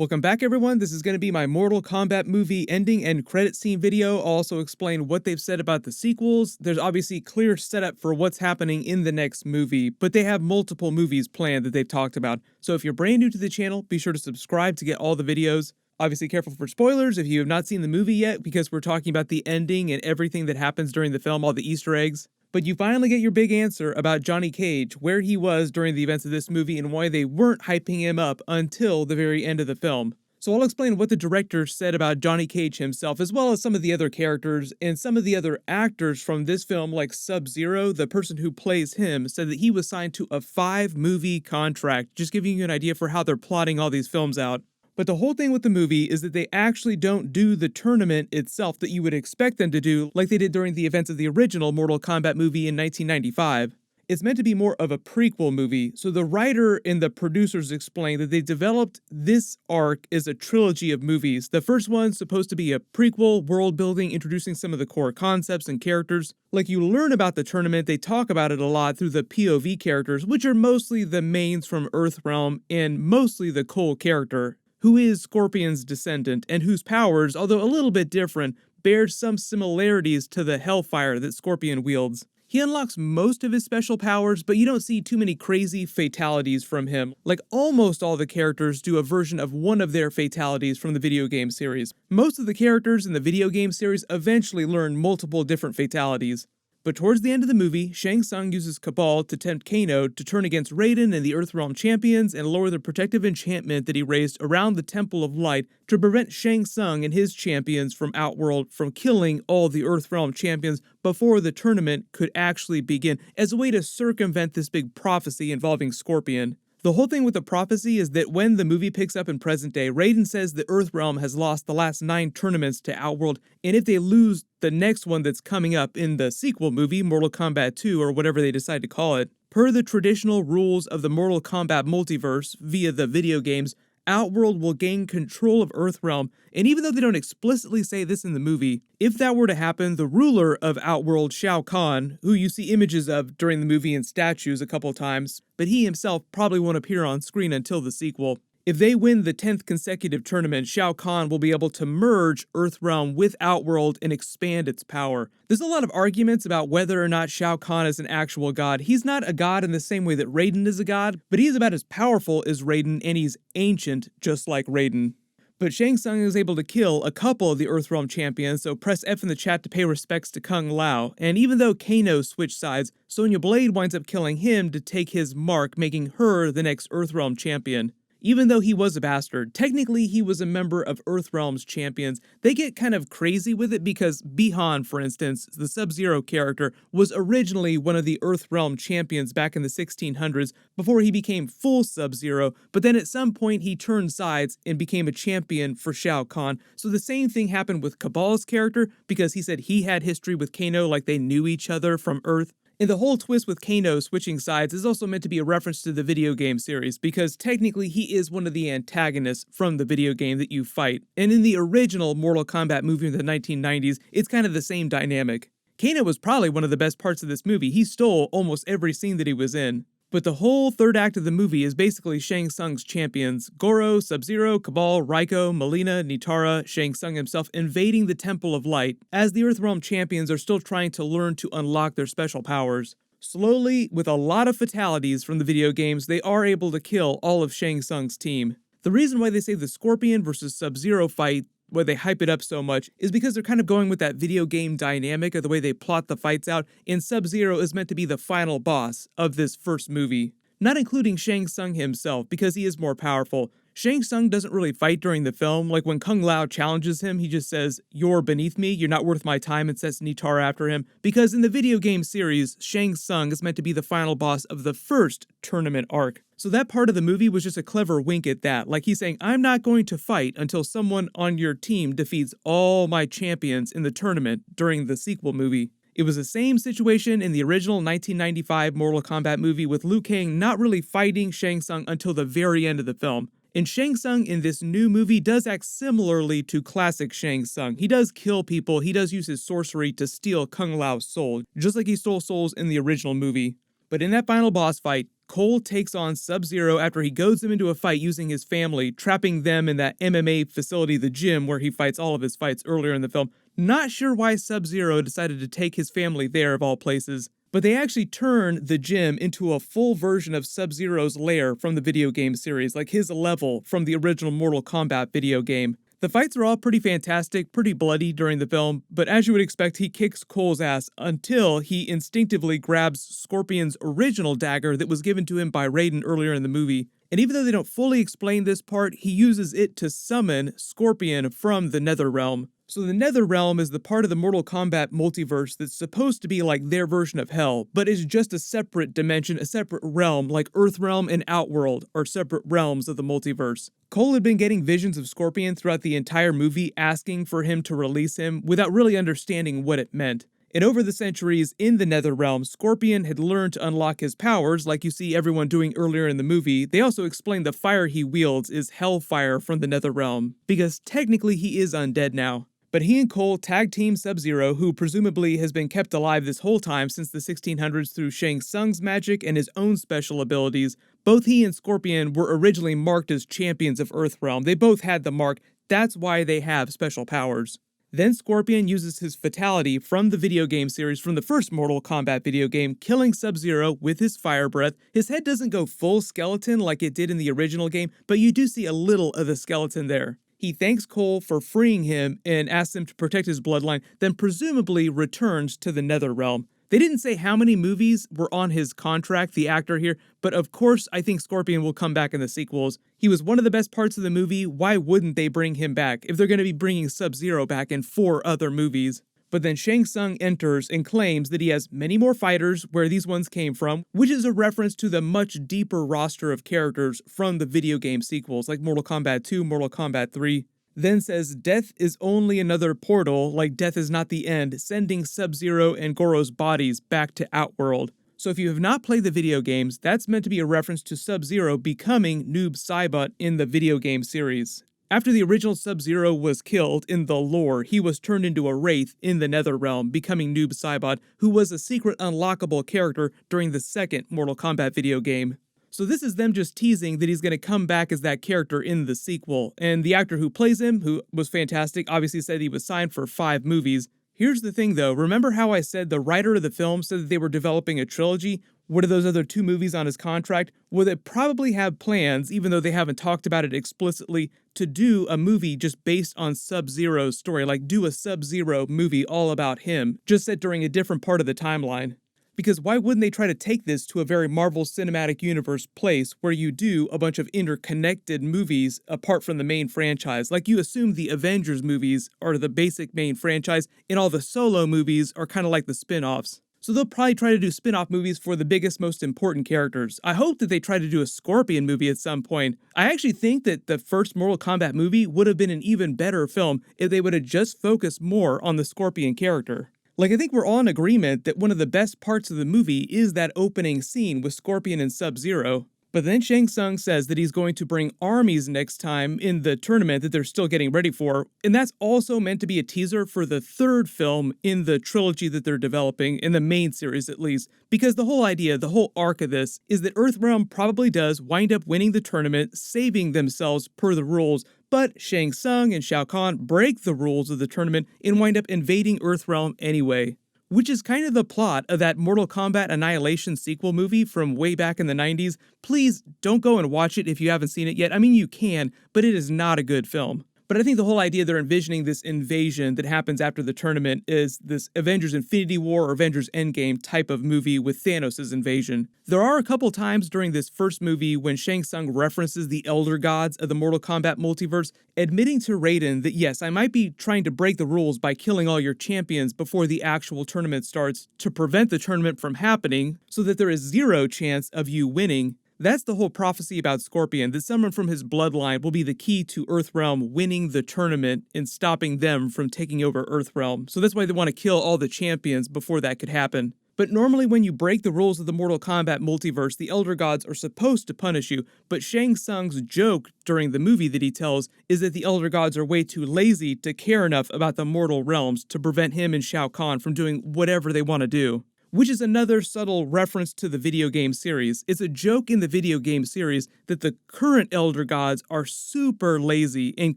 Welcome back everyone, this is going to be my Mortal Kombat movie ending and credit scene video. I'll also explain what they've said about the sequels. There's obviously clear setup for what's happening in the next movie, but they have multiple movies planned that they've talked about. So if you're brand new to the channel, be sure to subscribe to get all the videos. Obviously careful for spoilers if you have not seen the movie yet, because we're talking about the ending and everything that happens during the film, all the Easter eggs. But you finally get your big answer about Johnny Cage, where he was during the events of this movie and why they weren't hyping him up until the very end of the film. So I'll explain what the director said about Johnny Cage himself, as well as some of the other characters and some of the other actors from this film, like Sub-Zero. The person who plays him said that he was signed to a 5-movie contract, just giving you an idea for how they're plotting all these films out. But the whole thing with the movie is that they actually don't do the tournament itself that you would expect them to do like they did during the events of the original Mortal Kombat movie in 1995. It's meant to be more of a prequel movie, so the writer and the producers explained that they developed this arc as a trilogy of movies. The first one's supposed to be a prequel, world building, introducing some of the core concepts and characters. Like, you learn about the tournament, they talk about it a lot through the POV characters, which are mostly the mains from Earthrealm and mostly the Cole character, who is Scorpion's descendant, and whose powers, although a little bit different, bear some similarities to the Hellfire that Scorpion wields. He unlocks most of his special powers, but you don't see too many crazy fatalities from him. Like, almost all the characters do a version of one of their fatalities from the video game series. Most of the characters in the video game series eventually learn multiple different fatalities. But towards the end of the movie, Shang Tsung uses Kabal to tempt Kano to turn against Raiden and the Earthrealm champions and lower the protective enchantment that he raised around the Temple of Light to prevent Shang Tsung and his champions from Outworld from killing all the Earthrealm champions before the tournament could actually begin, as a way to circumvent this big prophecy involving Scorpion. The whole thing with the prophecy is that when the movie picks up in present day, Raiden says the Earthrealm has lost the last 9 tournaments to Outworld, and if they lose the next one that's coming up in the sequel movie, Mortal Kombat 2 or whatever they decide to call it, per the traditional rules of the Mortal Kombat multiverse via the video games, Outworld will gain control of Earthrealm, and even though they don't explicitly say this in the movie, if that were to happen, the ruler of Outworld, Shao Kahn, who you see images of during the movie in statues a couple times, but he himself probably won't appear on screen until the sequel. If they win the 10th consecutive tournament, Shao Kahn will be able to merge Earthrealm with Outworld and expand its power. There's a lot of arguments about whether or not Shao Kahn is an actual god. He's not a god in the same way that Raiden is a god, but he's about as powerful as Raiden, and he's ancient just like Raiden. But Shang Tsung is able to kill a couple of the Earthrealm champions, so press F in the chat to pay respects to Kung Lao. And even though Kano switched sides, Sonya Blade winds up killing him to take his mark, making her the next Earthrealm champion. Even though he was a bastard, technically he was a member of Earthrealm's champions. They get kind of crazy with it because Bi-Han, for instance, the Sub-Zero character, was originally one of the Earthrealm champions back in the 1600s before he became full Sub-Zero, but then at some point he turned sides and became a champion for Shao Kahn. So the same thing happened with Kabal's character because he said he had history with Kano, like they knew each other from Earth. And the whole twist with Kano switching sides is also meant to be a reference to the video game series, because technically he is one of the antagonists from the video game that you fight. And in the original Mortal Kombat movie in the 1990s, it's kind of the same dynamic. Kano was probably one of the best parts of this movie. He stole almost every scene that he was in. But the whole third act of the movie is basically Shang Tsung's champions, Goro, Sub-Zero, Kabal, Raiko, Mileena, Nitara, Shang Tsung himself invading the Temple of Light, as the Earthrealm champions are still trying to learn to unlock their special powers. Slowly, with a lot of fatalities from the video games, they are able to kill all of Shang Tsung's team. The reason why they say the Scorpion versus Sub-Zero fight, why they hype it up so much, is because they're kind of going with that video game dynamic of the way they plot the fights out, and Sub-Zero is meant to be the final boss of this first movie. Not including Shang Tsung himself, because he is more powerful. Shang Tsung doesn't really fight during the film. Like, when Kung Lao challenges him, he just says, "You're beneath me, you're not worth my time," and sets Nitara after him. Because in the video game series, Shang Tsung is meant to be the final boss of the first tournament arc. So that part of the movie was just a clever wink at that. Like, he's saying, I'm not going to fight until someone on your team defeats all my champions in the tournament during the sequel movie. It was the same situation in the original 1995 Mortal Kombat movie, with Liu Kang not really fighting Shang Tsung until the very end of the film. And Shang Tsung in this new movie does act similarly to classic Shang Tsung. He does kill people, he does use his sorcery to steal Kung Lao's soul, just like he stole souls in the original movie. But in that final boss fight, Cole takes on Sub-Zero after he goads him into a fight using his family, trapping them in that MMA facility, the gym, where he fights all of his fights earlier in the film. Not sure why Sub-Zero decided to take his family there of all places, but they actually turn the gym into a full version of Sub-Zero's lair from the video game series, like his level from the original Mortal Kombat video game. The fights are all pretty fantastic, pretty bloody during the film, but as you would expect, he kicks Cole's ass until he instinctively grabs Scorpion's original dagger that was given to him by Raiden earlier in the movie. And even though they don't fully explain this part, he uses it to summon Scorpion from the Netherrealm. So the Netherrealm is the part of the Mortal Kombat multiverse that's supposed to be like their version of Hell, but is just a separate dimension, a separate realm, like Earthrealm and Outworld are separate realms of the multiverse. Cole had been getting visions of Scorpion throughout the entire movie, asking for him to release him without really understanding what it meant. And over the centuries in the Netherrealm, Scorpion had learned to unlock his powers, like you see everyone doing earlier in the movie. They also explain the fire he wields is Hellfire from the Netherrealm, because technically he is undead now. But he and Cole tag team Sub-Zero, who presumably has been kept alive this whole time since the 1600s through Shang Tsung's magic and his own special abilities. Both he and Scorpion were originally marked as champions of Earthrealm. They both had the mark. That's why they have special powers. Then Scorpion uses his fatality from the video game series from the first Mortal Kombat video game, killing Sub-Zero with his fire breath. His head doesn't go full skeleton like it did in the original game, but you do see a little of the skeleton there. He thanks Cole for freeing him and asks him to protect his bloodline, then presumably returns to the Netherrealm. They didn't say how many movies were on his contract, the actor here, but of course I think Scorpion will come back in the sequels. He was one of the best parts of the movie. Why wouldn't they bring him back if they're going to be bringing Sub-Zero back in 4 other movies? But then Shang Tsung enters and claims that he has many more fighters where these ones came from, which is a reference to the much deeper roster of characters from the video game sequels, like Mortal Kombat 2, Mortal Kombat 3. Then says death is only another portal, like death is not the end, sending Sub-Zero and Goro's bodies back to Outworld. So if you have not played the video games, that's meant to be a reference to Sub-Zero becoming Noob Saibot in the video game series. After the original Sub-Zero was killed in the lore, he was turned into a wraith in the Netherrealm, becoming Noob Saibot, who was a secret unlockable character during the second Mortal Kombat video game. So this is them just teasing that he's going to come back as that character in the sequel, and the actor who plays him, who was fantastic, obviously said he was signed for 5 movies. Here's the thing though, remember how I said the writer of the film said that they were developing a trilogy? What are those other 2 movies on his contract? Well, they probably have plans, even though they haven't talked about it explicitly, to do a movie just based on Sub-Zero's story, like do a Sub-Zero movie all about him, just set during a different part of the timeline. Because why wouldn't they try to take this to a very Marvel Cinematic Universe place where you do a bunch of interconnected movies apart from the main franchise? Like you assume the Avengers movies are the basic main franchise, and all the solo movies are kind of like the spin-offs. So they'll probably try to do spin-off movies for the biggest, most important characters. I hope that they try to do a Scorpion movie at some point. I actually think that the first Mortal Kombat movie would have been an even better film if they would have just focused more on the Scorpion character. Like, I think we're all in agreement that one of the best parts of the movie is that opening scene with Scorpion and Sub-Zero. But then Shang Tsung says that he's going to bring armies next time in the tournament that they're still getting ready for, and that's also meant to be a teaser for the 3rd film in the trilogy that they're developing, in the main series at least, because the whole idea, the whole arc of this, is that Earthrealm probably does wind up winning the tournament, saving themselves per the rules, but Shang Tsung and Shao Kahn break the rules of the tournament and wind up invading Earthrealm anyway. Which is kind of the plot of that Mortal Kombat Annihilation sequel movie from way back in the 90s. Please don't go and watch it if you haven't seen it yet. I mean, you can, but it is not a good film. But I think the whole idea they're envisioning this invasion that happens after the tournament is this Avengers Infinity War or Avengers Endgame type of movie with Thanos' invasion. There are a couple times during this first movie when Shang Tsung references the Elder Gods of the Mortal Kombat multiverse, admitting to Raiden that yes, I might be trying to break the rules by killing all your champions before the actual tournament starts to prevent the tournament from happening so that there is 0 chance of you winning. That's the whole prophecy about Scorpion, that someone from his bloodline will be the key to Earthrealm winning the tournament and stopping them from taking over Earthrealm. So that's why they want to kill all the champions before that could happen. But normally when you break the rules of the Mortal Kombat multiverse, the Elder Gods are supposed to punish you, but Shang Tsung's joke during the movie that he tells is that the Elder Gods are way too lazy to care enough about the mortal realms to prevent him and Shao Kahn from doing whatever they want to do. which is another subtle reference to the video game series. It's a joke in the video game series that the current Elder Gods are super lazy and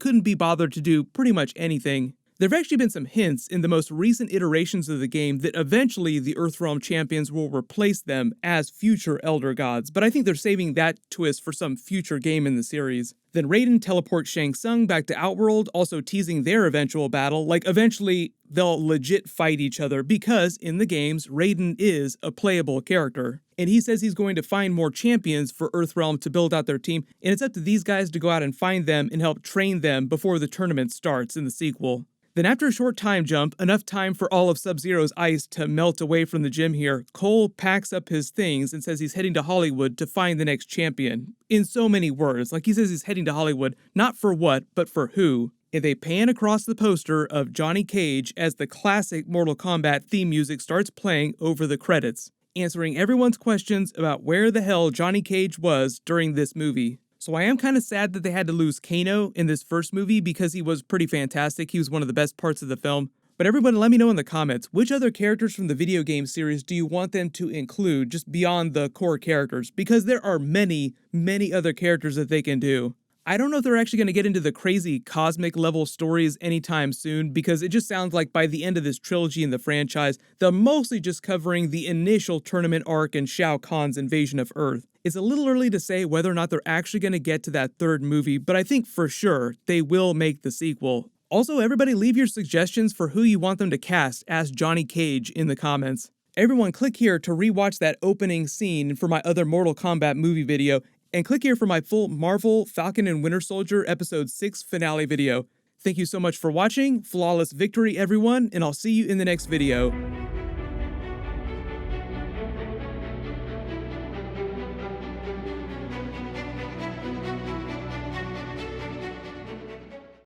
couldn't be bothered to do pretty much anything. There have actually been some hints in the most recent iterations of the game that eventually the Earthrealm champions will replace them as future Elder Gods, but I think they're saving that twist for some future game in the series. Then Raiden teleports Shang Tsung back to Outworld, also teasing their eventual battle, like eventually they'll legit fight each other because in the games, Raiden is a playable character. And he says he's going to find more champions for Earthrealm to build out their team, and it's up to these guys to go out and find them and help train them before the tournament starts in the sequel. Then after a short time jump, enough time for all of Sub-Zero's ice to melt away from the gym here, Cole packs up his things and says he's heading to Hollywood to find the next champion. In so many words, like he says he's heading to Hollywood, not for what, but for who. And they pan across the poster of Johnny Cage as the classic Mortal Kombat theme music starts playing over the credits, answering everyone's questions about where the hell Johnny Cage was during this movie. So I am kind of sad that they had to lose Kano in this first movie because he was pretty fantastic. He was one of the best parts of the film. But everyone, let me know in the comments, which other characters from the video game series do you want them to include just beyond the core characters? Because there are many, many other characters that they can do. I don't know if they're actually going to get into the crazy cosmic level stories anytime soon, because it just sounds like by the end of this trilogy in the franchise, they're mostly just covering the initial tournament arc and Shao Kahn's invasion of Earth. It's a little early to say whether or not they're actually going to get to that third movie, but I think for sure they will make the sequel. Also, everybody leave your suggestions for who you want them to cast as Johnny Cage in the comments. Everyone click here to rewatch that opening scene for my other Mortal Kombat movie video, and click here for my full Marvel Falcon and Winter Soldier Episode 6 finale video. Thank you so much for watching, flawless victory everyone, and I'll see you in the next video.